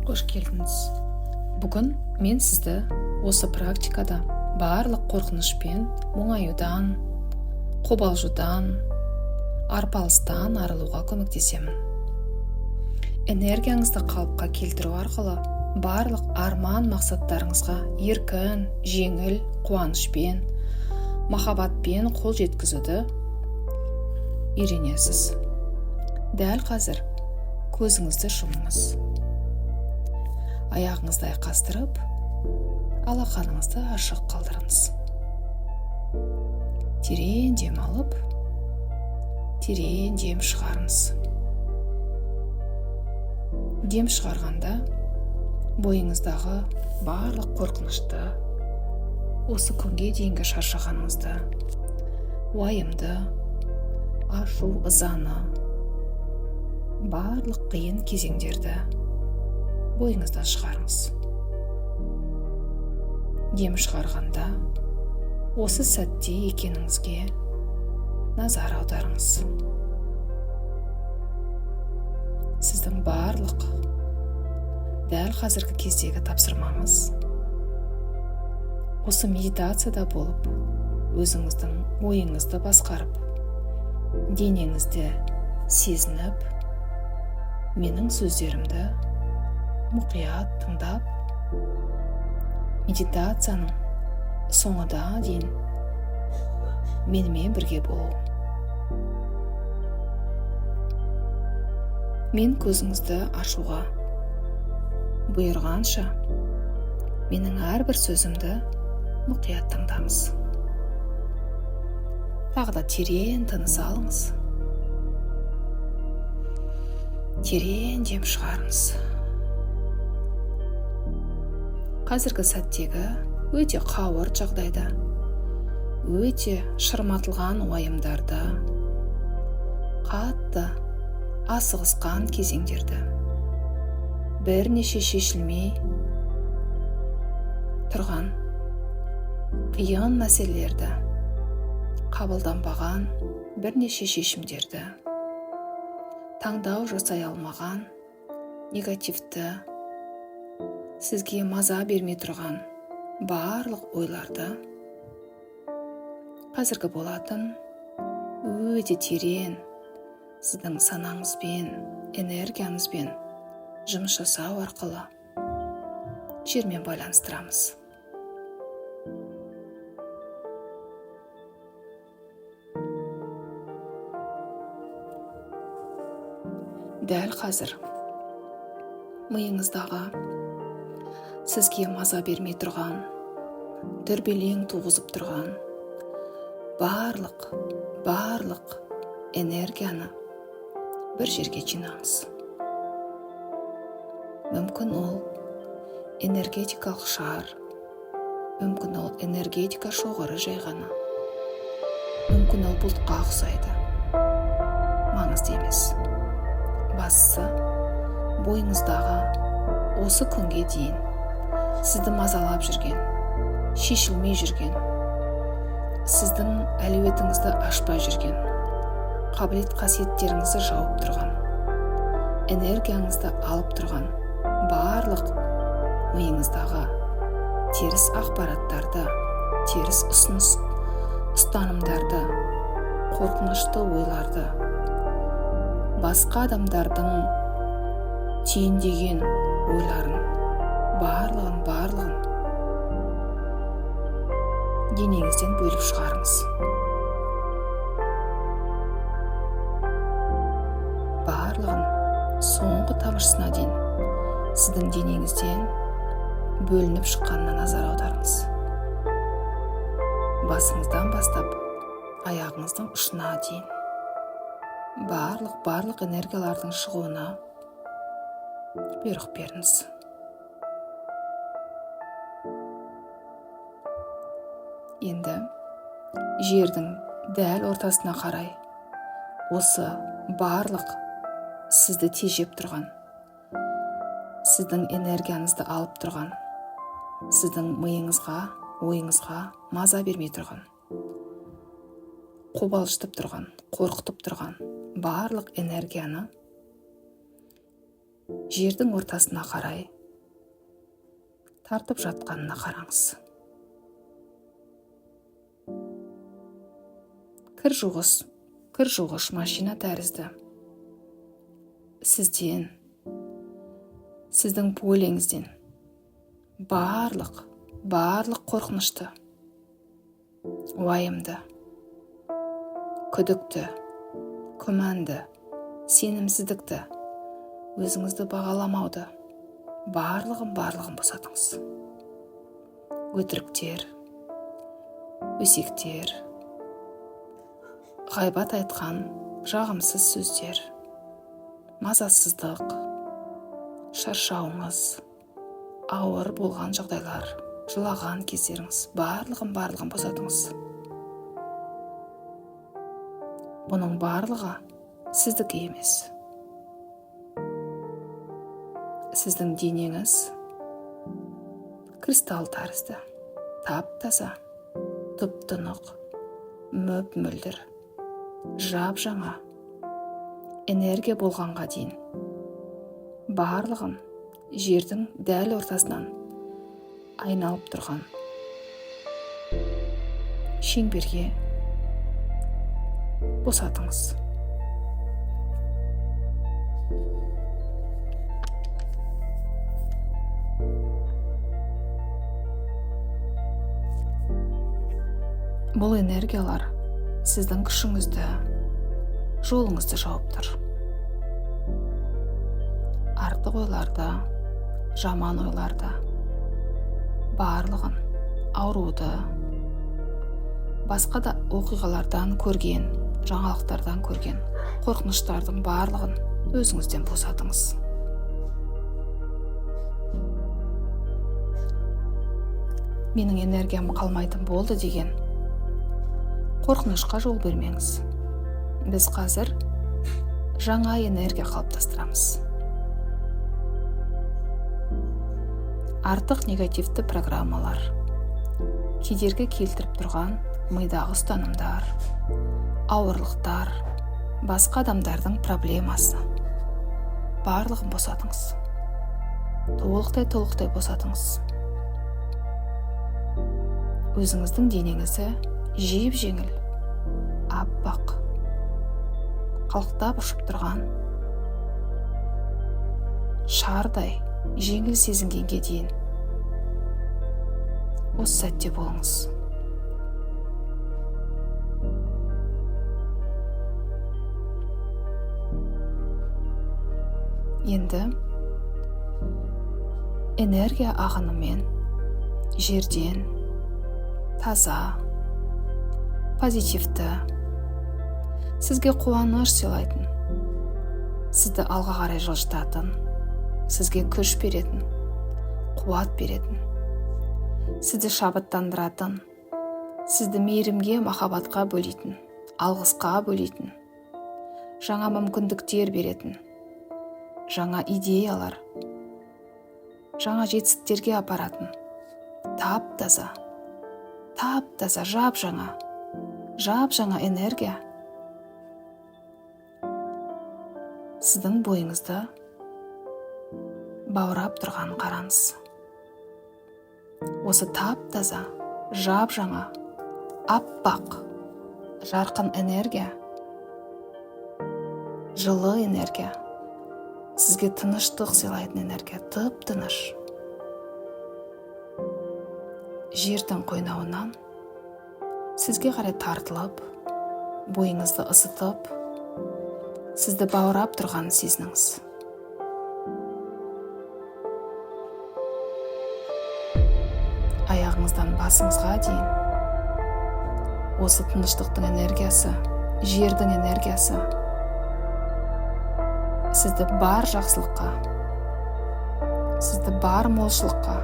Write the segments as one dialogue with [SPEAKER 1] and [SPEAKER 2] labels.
[SPEAKER 1] Қош келдіңіз. Бүгін мен сізді осы практикада барлық қорқынышпен мұңаюдан, қобалжудан, арпалыстан арылуға көмектесемін. Энергияңызды қалыпқа келтіру арқылы барлық арман мақсаттарыңызға еркін, жеңіл, қуанышпен, махаббатпен қол жеткізуді үйренесіз. Дәл қазір көзіңізді жұмыңыз. Аяғыңызды айқастырып, алақаныңызды ашық қалдырыңыз. Терең дем алып, терең дем шығарыңыз. Дем шығарғанда бойыңыздағы барлық қорқынышты, осы күнге дейінгі шаршағаныңызды, уайымды, ашу, ызаны, барлық қиын кезеңдерді бойыңыздан шығарыңыз. Дем шығарғанда осы сәтте екеніңізге назар аударыңыз. Сіздің барлық дәл қазіргі кездегі тапсырмаңыз осы медитацияда болып, өзіңіздің ойыңызды басқарып, денеңізді сезініп, менің сөздерімді мұқият тыңдап, медитацияның соңына дейін менімен бірге болу. Мен көзіңізді ашуға бұйырғанша менің әрбір сөзімді мұқият тыңдаңыз. Тағы да терең тыныс алыңыз. Терең дем шығарыңыз. Қазіргі сәттегі өте қауырт жағдайда, өте шырматылған уайымдарды, қатты асығысқан кезеңдерді, бірнеше шешілмей тұрған қиын мәселелерді, қабылданбаған бірнеше шешімдерді, таңдау жасай алмаған негативті, сізге маза бермей тұрған барлық ойларды қазіргі болатын өте терең сіздің санаңызбен, энергияңызбен жұмыс жасау арқылы жермен байланыстырамыз. Дәл қазір миыңыздағы сізге маза бермей тұрған, дүрбелең туғызып тұрған барлық энергияны бір жерге жинаңыз. Мүмкін ол энергетикалық шар, мүмкін ол энергетика шоғыры жайғаны, мүмкін ол бұлтқа ұқсайды. Маңызды емес. Бастысы бойыңыздағы осы күнге дейін сізді мазалап жүрген, шешілмей жүрген, сіздің әлеуетіңізді ашпай жүрген, қабілет қасиеттеріңізді жауып тұрған, энергияңызды алып тұрған барлық миыңыздағы теріс ақпараттарды, теріс ұстанымдарды, қорқынышты ойларды, басқа адамдардың түйіндеген ойларын, барлығын денеңізден бөліп шығарыңыз. Барлығын соңғы тамшысына дейін сіздің денеңізден бөлініп шыққанына назар аударыңыз. Басыңыздан бастап аяғыңыздың ұшына дейін барлық энергиялардың шығуына бұйрық беріңіз. Енді жердің дәл ортасына қарай осы барлық сізді тежеп тұрған, сіздің энергияңызды алып тұрған, сіздің миыңызға, ойыңызға маза бермей тұрған, қобалжытып тұрған, қорқытып тұрған барлық энергияны жердің ортасына қарай тартып жатқанына қараңыз. Кір жуғыш машина тәрізді. Сізден, сіздің полеңізден барлық қорқынышты, уайымды, күдікті, күмәнді, сенімсіздікті, өзіңізді бағаламауды, барлығын босатыңыз. Өтіріктер, өсектер, ғайбат айтқан жағымсыз сөздер, мазасыздық, шаршауыңыз, ауыр болған жағдайлар, жылаған кездеріңіз, барлығын босатыңыз. Бұның барлығы сіздікі емес. Сіздің денеңіз кристалл тәрізді, тап-таза, тұп-тұнық, мөп-мөлдір, жап-жаңа энергия болғанға дейін барлығын жердің дәл ортасынан айналып тұрған шеңберге босатыңыз. Бұл энергиялар сіздің күшіңізді, жолыңызды жауып тұр. Артық ойларды, жаман ойларды, барлығын, ауруды, басқа да оқиғалардан көрген, жаңалықтардан көрген, қорқыныштардың барлығын өзіңізден босатыңыз. Менің энергиям қалмайтын болды деген қорқынышқа жол бермеңіз. Біз қазір жаңа энергия қалыптастырамыз. Артық негативті программалар, кедергі келтіріп тұрған мидағы ұстанымдар, ауырлықтар, басқа адамдардың проблемасы, барлығын босатыңыз. Толықтай босатыңыз. Өзіңіздің денеңізді жеп-жеңіл, аппақ, қалықтап ұшып тұрған шардай жеңіл сезінгенге дейін осы сәтте болыңыз. Енді энергия ағынымен жерден таза, позитивті, сізге қуаныш сыйлайтын, сізді алға қарай жылжытатын, сізге күш беретін, қуат беретін, сізді шабыттандыратын, сізді мейірімге, махаббатқа бөлейтін, алғысқа бөлейтін, жаңа мүмкіндіктер беретін, жаңа идеялар, жаңа жетістіктерге апаратын, тап-таза, жап-жаңа энергия сіздің бойыңызды баурап тұрғанын қараңыз. Осы тап-таза, жап-жаңа, аппақ, жарқын энергия, жылы энергия, сізге тыныштық сыйлайтын энергия, тып-тыныш. Жердің қойнауынан сізге қарай тартылып, бойыңызды ысытып, сізді баурап тұрғанын сезініңіз. Аяғыңыздан басыңызға дейін осы тыныштықтың энергиясы, жердің энергиясы сізді бар жақсылыққа, сізді бар молшылыққа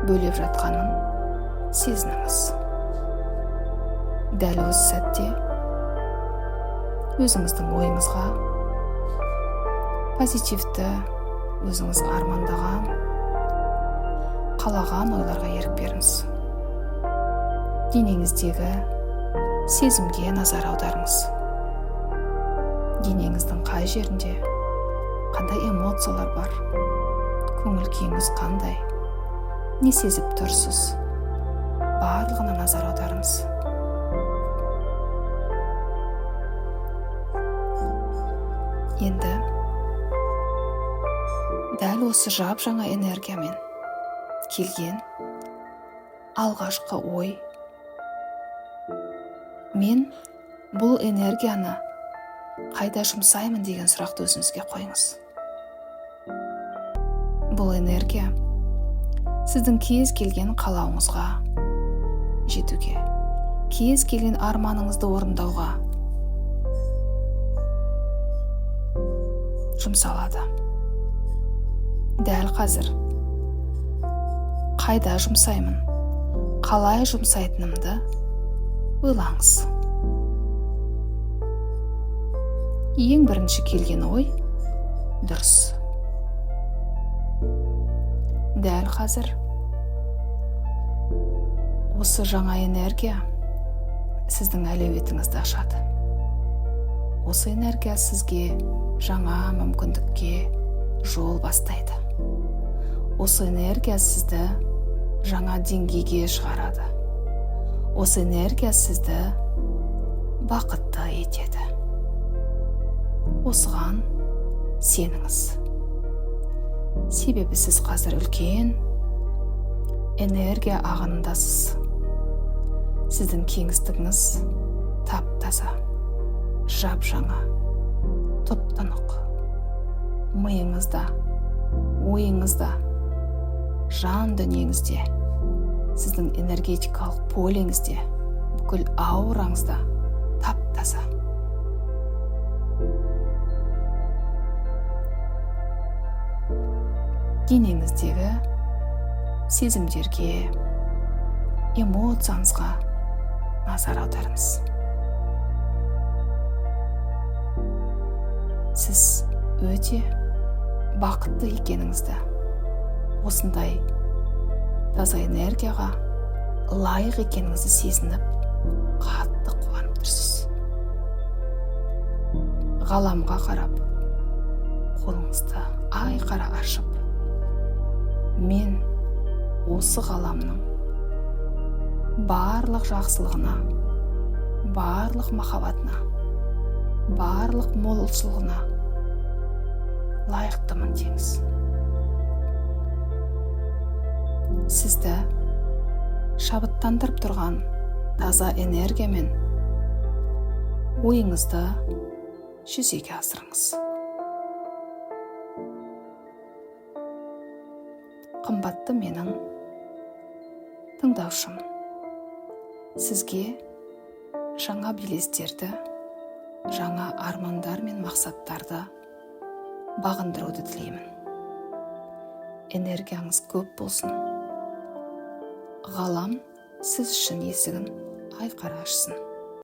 [SPEAKER 1] бөлеп жатқанын сезініңіз. Дәл осы сәтте өзіңіздің ойыңызға позитивті, өзіңіз армандаған, қалаған ойларға ерік беріңіз. Денеңіздегі сезімге назар аударыңыз. Денеңіздің қай жерінде қандай эмоциялар бар, көңіл күйіңіз қандай, не сезіп тұрсыз, барлығына назар аударыңыз. Енді дәл осы жап-жаңа энергиямен келген алғашқы ой: мен бұл энергияны қайда жұмсаймын деген сұрақты өзіңізге қойыңыз. Бұл энергия сіздің кез келген қалауыңызға жетуге, кез келген арманыңызды орындауға жұмсалады. Дәл қазір қайда жұмсаймын, қалай жұмсайтынымды ойлаңыз. Ең бірінші келген ой дұрыс. Дәл қазір осы жаңа энергия сіздің әлеуетіңізді ашады. Осы энергия сізге жаңа мүмкіндікке жол бастайды. Осы энергия сізді жаңа деңгейге шығарады. Осы энергия сізді бақытты етеді. Осыған сеніңіз. Себебі сіз қазір үлкен энергия ағынындасыз. Сіздің кеңістігіңіз тап-таза, жап-жаңа, тұп-тұнық. Миыңызда, ойыңызда, жан дүниеңізде, сіздің энергетикалық полеңізде, бүкіл аураңызда тап-таза. Денеңіздегі сезімдерге, эмоцияңызға назар аударыңыз. Сіз өте бақытты екеніңізді, осындай таза энергияға лайық екеніңізді сезініп, қатты қуанып тұрсыз. Ғаламға қарап, қолыңызды айқара ашып, мен осы ғаламның барлық жақсылығына, барлық махаббатына, барлық молшылығына лайықтымын деңіз. Сізді шабыттандырып тұрған таза энергиямен ойыңызды жүзеге асырыңыз. Қымбатты менің тыңдаушым, сізге жаңа белестерді, жаңа армандар мен мақсаттарды бағындыруды тілеймін. Энергияңыз көп болсын. Ғалам сіз үшін есігін айқара ашсын.